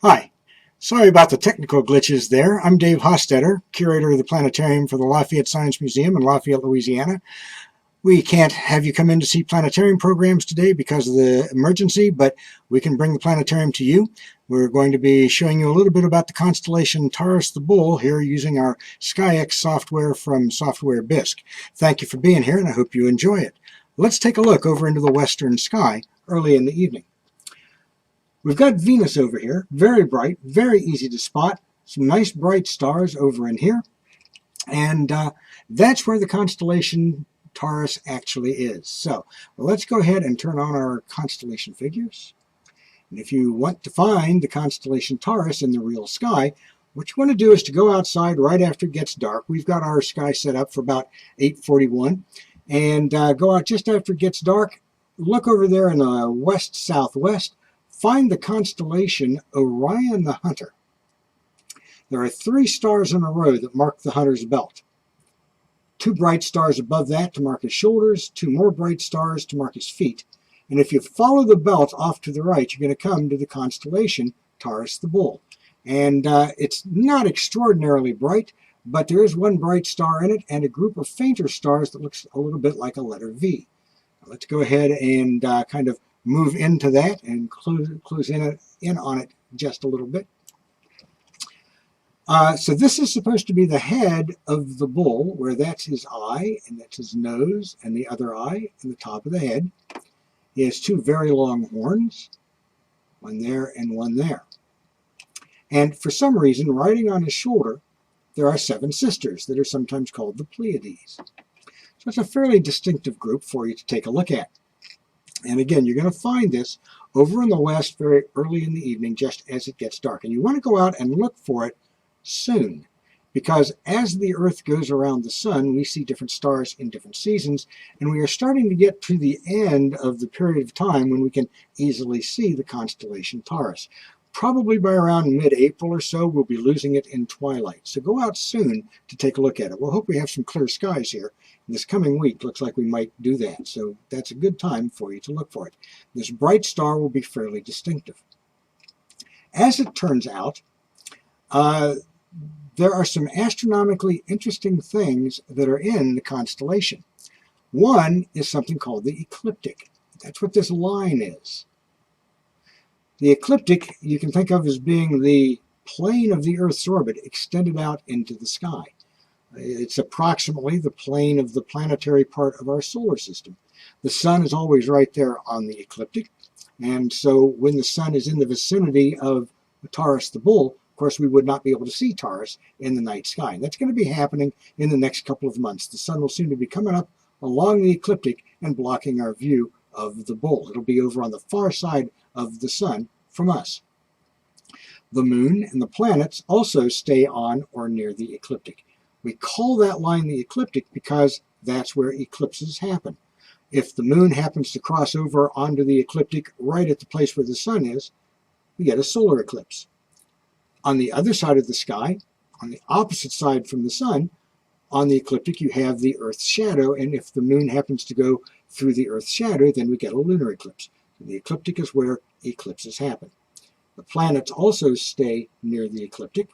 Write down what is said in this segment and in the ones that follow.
Hi, sorry about the technical glitches there. I'm Dave Hostetter, curator of the Planetarium for the Lafayette Science Museum in Lafayette, Louisiana. We can't have you come in to see planetarium programs today because of the emergency, but we can bring the planetarium to you. We're going to be showing you a little bit about the constellation Taurus the Bull here using our SkyX software from Software Bisque. Thank you for being here, and I hope you enjoy it. Let's take a look over into the western sky early in the evening. We've got Venus over here, very bright, very easy to spot. Some nice bright stars over in here. And that's where the constellation Taurus actually is. So let's go ahead and turn on our constellation figures. And if you want to find the constellation Taurus in the real sky, what you want to do is to go outside right after it gets dark. We've got our sky set up for about 8:41. And go out just after it gets dark. Look over there in the west-southwest. Find the constellation Orion the Hunter. There are 3 stars in a row that mark the Hunter's belt. 2 bright stars above that to mark his shoulders, 2 more bright stars to mark his feet. And if you follow the belt off to the right, you're going to come to the constellation Taurus the Bull. And it's not extraordinarily bright, but there is 1 bright star in it and a group of fainter stars that looks a little bit like a letter V. Now, let's go ahead and kind of move into that and close in on it just a little bit. So this is supposed to be the head of the bull, where that's his eye, and that's his nose, and the other eye, and the top of the head. He has 2 very long horns, 1 there and 1 there. And for some reason, riding on his shoulder, there are 7 sisters that are sometimes called the Pleiades. So it's a fairly distinctive group for you to take a look at. And again, you're going to find this over in the west very early in the evening, just as it gets dark. And you want to go out and look for it soon, because as the Earth goes around the sun, we see different stars in different seasons, and we are starting to get to the end of the period of time when we can easily see the constellation Taurus. Probably by around mid-April or so, we'll be losing it in twilight. So go out soon to take a look at it. We'll hope we have some clear skies here. This coming week looks like we might do that, so that's a good time for you to look for it. This bright star will be fairly distinctive. As it turns out, there are some astronomically interesting things that are in the constellation. One is something called the ecliptic. That's what this line is. The ecliptic you can think of as being the plane of the Earth's orbit extended out into the sky. It's approximately the plane of the planetary part of our solar system. The sun is always right there on the ecliptic, and so when the sun is in the vicinity of Taurus the Bull, of course we would not be able to see Taurus in the night sky. And that's going to be happening in the next couple of months. The sun will soon be coming up along the ecliptic and blocking our view of the Bull. It'll be over on the far side of the sun from us. The moon and the planets also stay on or near the ecliptic. We call that line the ecliptic because that's where eclipses happen. If the moon happens to cross over onto the ecliptic right at the place where the sun is, we get a solar eclipse. On the other side of the sky, on the opposite side from the sun, on the ecliptic you have the Earth's shadow, and if the moon happens to go through the Earth's shadow, then we get a lunar eclipse. The ecliptic is where eclipses happen. The planets also stay near the ecliptic,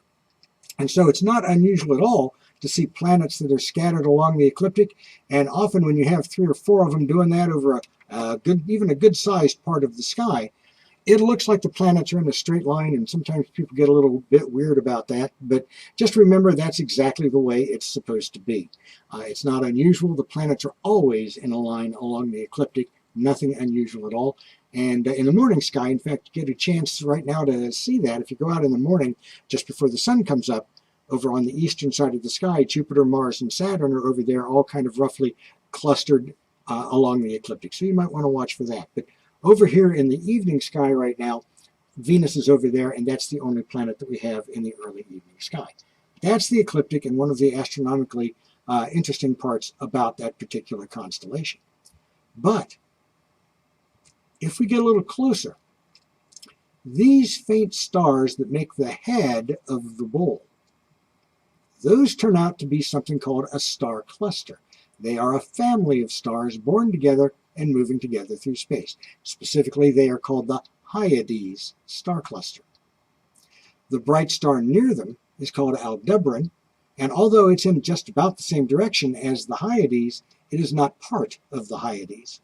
and so it's not unusual at all to see planets that are scattered along the ecliptic, and often when you have 3 or 4 of them doing that over even a good-sized part of the sky, it looks like the planets are in a straight line, and sometimes people get a little bit weird about that, but just remember that's exactly the way it's supposed to be. It's not unusual. The planets are always in a line along the ecliptic, nothing unusual at all. And in the morning sky, in fact, you get a chance right now to see that. If you go out in the morning just before the sun comes up, over on the eastern side of the sky, Jupiter, Mars, and Saturn are over there, all kind of roughly clustered along the ecliptic. So you might want to watch for that. But over here in the evening sky right now, Venus is over there, and that's the only planet that we have in the early evening sky. That's the ecliptic and one of the astronomically interesting parts about that particular constellation. But if we get a little closer, these faint stars that make the head of the bull, those turn out to be something called a star cluster. They are a family of stars born together and moving together through space. Specifically, they are called the Hyades star cluster. The bright star near them is called Aldebaran, and although it's in just about the same direction as the Hyades, it is not part of the Hyades.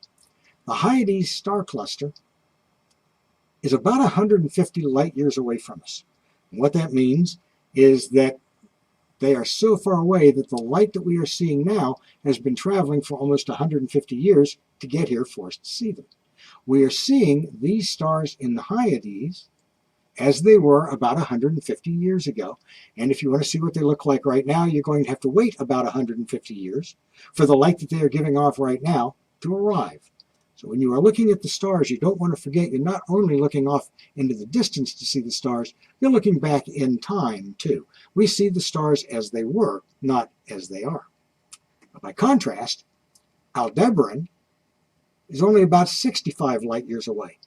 The Hyades star cluster is about 150 light years away from us. And what that means is that they are so far away that the light that we are seeing now has been traveling for almost 150 years to get here for us to see them. We are seeing these stars in the Hyades as they were about 150 years ago. And if you want to see what they look like right now, you're going to have to wait about 150 years for the light that they are giving off right now to arrive. So when you are looking at the stars, you don't want to forget you're not only looking off into the distance to see the stars, you're looking back in time too. We see the stars as they were, not as they are. But by contrast, Aldebaran is only about 65 light years away.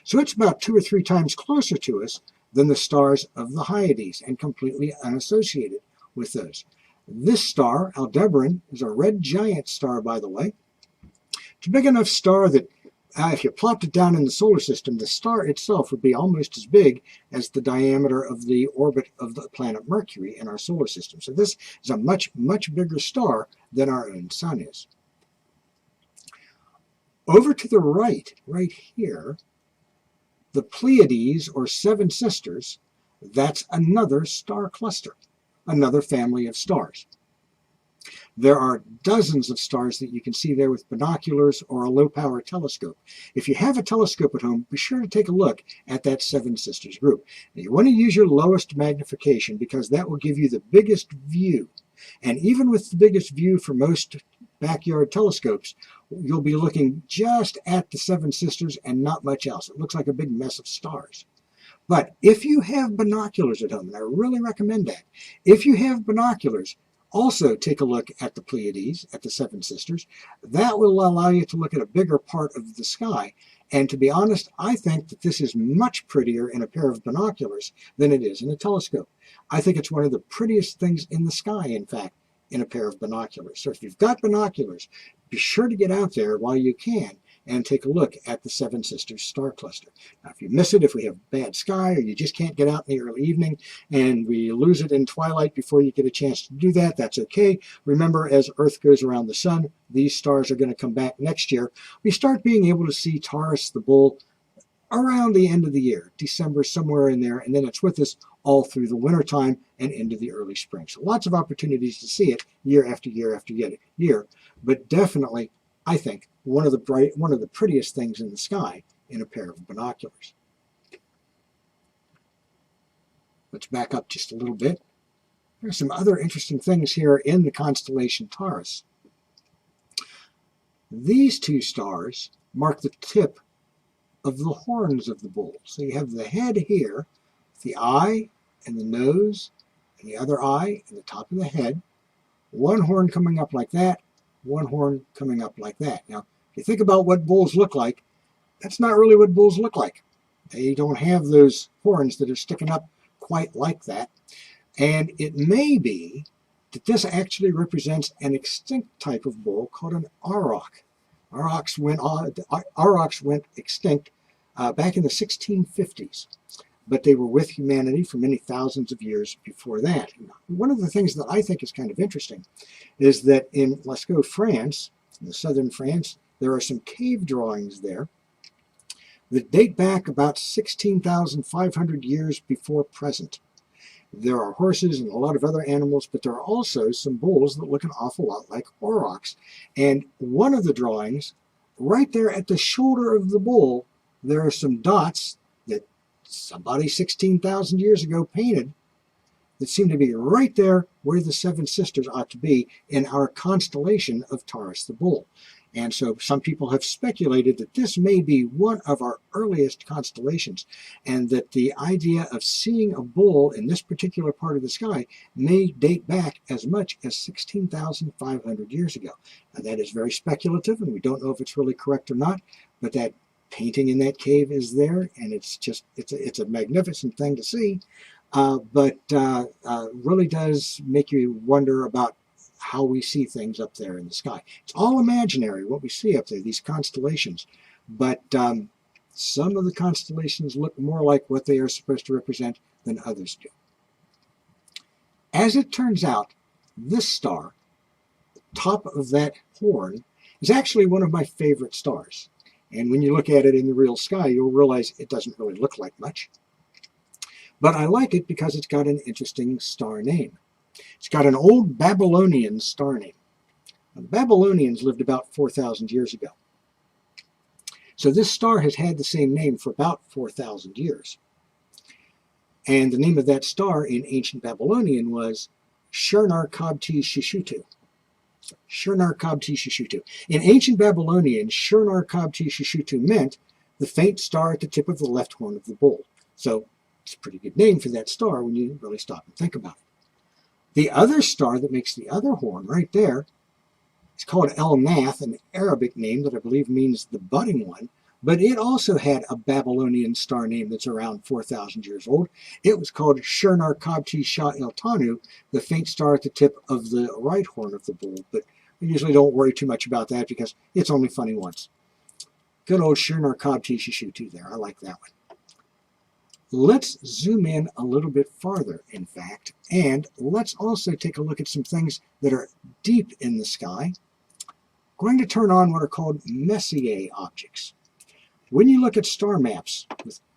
So it's about 2 or 3 times closer to us than the stars of the Hyades and completely unassociated with those. This star, Aldebaran, is a red giant star, by the way. It's a big enough star that if you plopped it down in the solar system, the star itself would be almost as big as the diameter of the orbit of the planet Mercury in our solar system. So this is a much, much bigger star than our own sun is. Over to the right here, the Pleiades, or Seven Sisters, that's another star cluster, another family of stars. There are dozens of stars that you can see there with binoculars or a low-power telescope. If you have a telescope at home, be sure to take a look at that Seven Sisters group. Now, you want to use your lowest magnification because that will give you the biggest view. And even with the biggest view for most backyard telescopes, you'll be looking just at the Seven Sisters and not much else. It looks like a big mess of stars. But if you have binoculars at home, and I really recommend that, if you have binoculars, also take a look at the Pleiades, at the Seven Sisters. That will allow you to look at a bigger part of the sky. And to be honest, I think that this is much prettier in a pair of binoculars than it is in a telescope. I think it's one of the prettiest things in the sky, in fact, in a pair of binoculars. So if you've got binoculars, be sure to get out there while you can and take a look at the Seven Sisters star cluster. Now, if you miss it, if we have bad sky, or you just can't get out in the early evening, and we lose it in twilight before you get a chance to do that, that's okay. Remember, as Earth goes around the sun, these stars are going to come back next year. We start being able to see Taurus the Bull around the end of the year, December, somewhere in there, and then it's with us all through the wintertime and into the early spring. So lots of opportunities to see it year after year after year, but definitely, I think, one of the prettiest things in the sky in a pair of binoculars. Let's back up just a little bit. There's some other interesting things here in the constellation Taurus. These two stars mark the tip of the horns of the bull. So you have the head here, the eye and the nose, and the other eye and the top of the head. One horn coming up like that, one horn coming up like that. Now, if you think about what bulls look like, that's not really what bulls look like. They don't have those horns that are sticking up quite like that. And it may be that this actually represents an extinct type of bull called an auroch. Aurochs went extinct back in the 1650s, but they were with humanity for many thousands of years before that. One of the things that I think is kind of interesting is that in Lascaux, France, in the southern France, there are some cave drawings there that date back about 16,500 years before present. There are horses and a lot of other animals, but there are also some bulls that look an awful lot like aurochs. And one of the drawings, right there at the shoulder of the bull, there are some dots that somebody 16,000 years ago painted that seem to be right there where the Seven Sisters ought to be in our constellation of Taurus the Bull. And so some people have speculated that this may be one of our earliest constellations, and that the idea of seeing a bull in this particular part of the sky may date back as much as 16,500 years ago. Now, that is very speculative, and we don't know if it's really correct or not, but that painting in that cave is there, and it's a magnificent thing to see, but really does make you wonder about how we see things up there in the sky. It's all imaginary, what we see up there, these constellations, but some of the constellations look more like what they are supposed to represent than others do. As it turns out, this star, top of that horn, is actually one of my favorite stars. And when you look at it in the real sky, you'll realize it doesn't really look like much. But I like it because it's got an interesting star name. It's got an old Babylonian star name. Now, the Babylonians lived about 4,000 years ago. So this star has had the same name for about 4,000 years. And the name of that star in ancient Babylonian was Shurnarkabti-Shishutu. Shurnarkabti-Shishutu. In ancient Babylonian, Shurnarkabti-Shishutu meant the faint star at the tip of the left horn of the bull. So it's a pretty good name for that star when you really stop and think about it. The other star that makes the other horn right there is called El Nath, an Arabic name that I believe means the budding one. But it also had a Babylonian star name that's around 4,000 years old. It was called Shurnarkabti Shah El Tanu, the faint star at the tip of the right horn of the bull. But we usually don't worry too much about that because it's only funny once. Good old Shurnarkabti Shishutu there. I like that one. Let's zoom in a little bit farther, in fact, and let's also take a look at some things that are deep in the sky. Going to turn on what are called Messier objects. When you look at star maps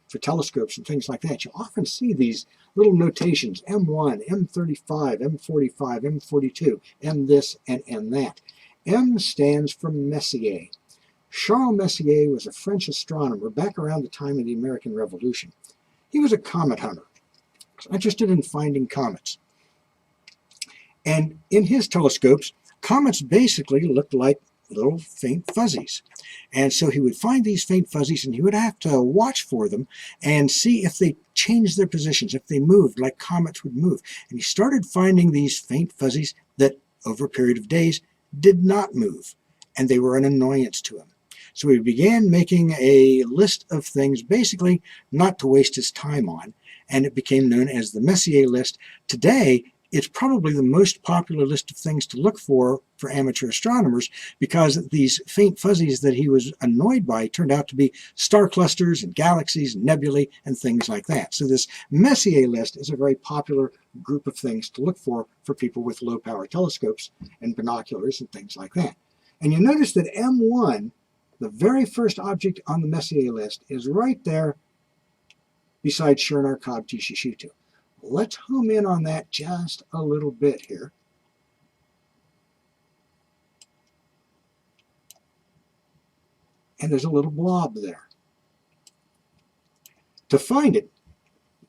for telescopes and things like that, you often see these little notations, M1, M35, M45, M42, M this, and M that. M stands for Messier. Charles Messier was a French astronomer back around the time of the American Revolution. He was a comet hunter, interested in finding comets. And in his telescopes, comets basically looked like little faint fuzzies. And so he would find these faint fuzzies and he would have to watch for them and see if they changed their positions, if they moved like comets would move. And he started finding these faint fuzzies that over a period of days did not move, and they were an annoyance to him. So he began making a list of things basically not to waste his time on, and it became known as the Messier List. Today, it's probably the most popular list of things to look for amateur astronomers because these faint fuzzies that he was annoyed by turned out to be star clusters and galaxies and nebulae and things like that. So this Messier List is a very popular group of things to look for people with low power telescopes and binoculars and things like that. And you notice that M1, the very first object on the Messier List, is right there beside Shurnarkabti Shishutu. Let's home in on that just a little bit here. And there's a little blob there. To find it,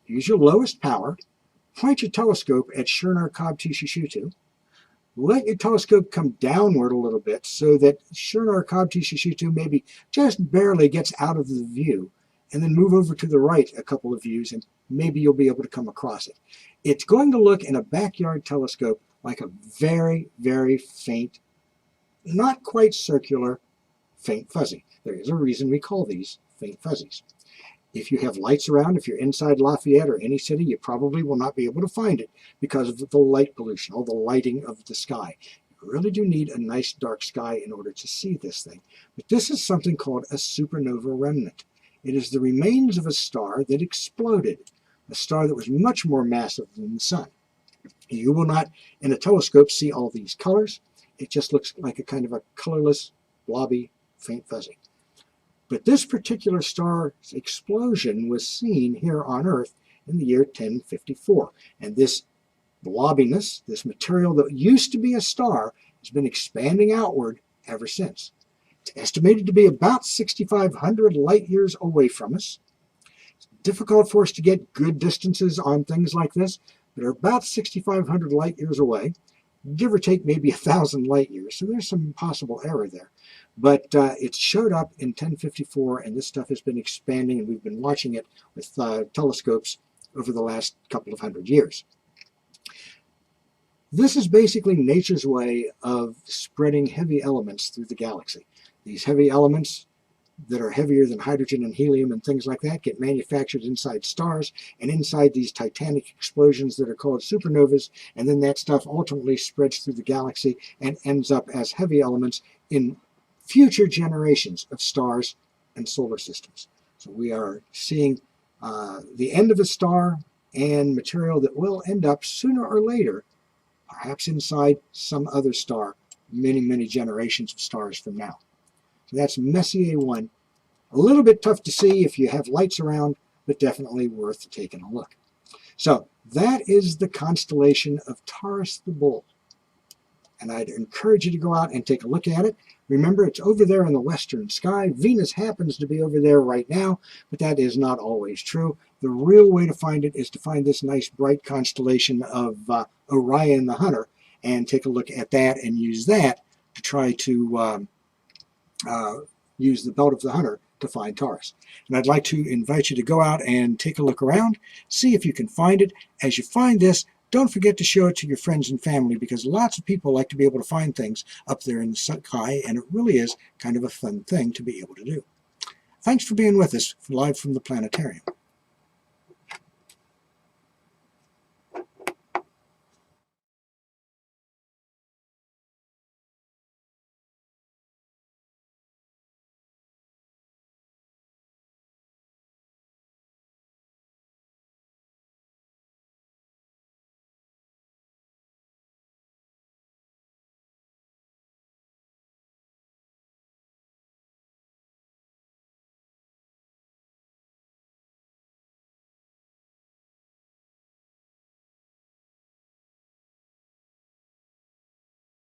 use your lowest power, point your telescope at Shurnarkabti Shishutu, let your telescope come downward a little bit so that Shurnarkabti Shishutu maybe just barely gets out of the view, and then move over to the right a couple of views and maybe you'll be able to come across it. It's going to look in a backyard telescope like a very, very faint, not quite circular, faint fuzzy. There is a reason we call these faint fuzzies. If you have lights around, if you're inside Lafayette or any city, you probably will not be able to find it because of the light pollution, all the lighting of the sky. You really do need a nice dark sky in order to see this thing. But this is something called a supernova remnant. It is the remains of a star that exploded, a star that was much more massive than the sun. You will not, in a telescope, see all these colors. It just looks like a kind of a colorless, blobby, faint fuzzy. But this particular star's explosion was seen here on Earth in the year 1054. And this blobbiness, this material that used to be a star, has been expanding outward ever since. It's estimated to be about 6,500 light years away from us. It's difficult for us to get good distances on things like this, but they're about 6,500 light years away, give or take maybe 1,000 light years. So there's some possible error there. But it showed up in 1054, and this stuff has been expanding, and we've been watching it with telescopes over the last couple of hundred years. This is basically nature's way of spreading heavy elements through the galaxy. These heavy elements that are heavier than hydrogen and helium and things like that get manufactured inside stars and inside these titanic explosions that are called supernovas, and then that stuff ultimately spreads through the galaxy and ends up as heavy elements in future generations of stars and solar systems. So we are seeing the end of a star and material that will end up sooner or later, perhaps inside some other star, many, many generations of stars from now. So that's Messier 1. A little bit tough to see if you have lights around, but definitely worth taking a look. So that is the constellation of Taurus the Bull. And I'd encourage you to go out and take a look at it. Remember, it's over there in the western sky. Venus happens to be over there right now, but that is not always true. The real way to find it is to find this nice bright constellation of Orion the Hunter and take a look at that and use that to try to use the belt of the Hunter to find Taurus. And I'd like to invite you to go out and take a look around, see if you can find it. As you find this, don't forget to show it to your friends and family, because lots of people like to be able to find things up there in the sky, and it really is kind of a fun thing to be able to do. Thanks for being with us live from the planetarium.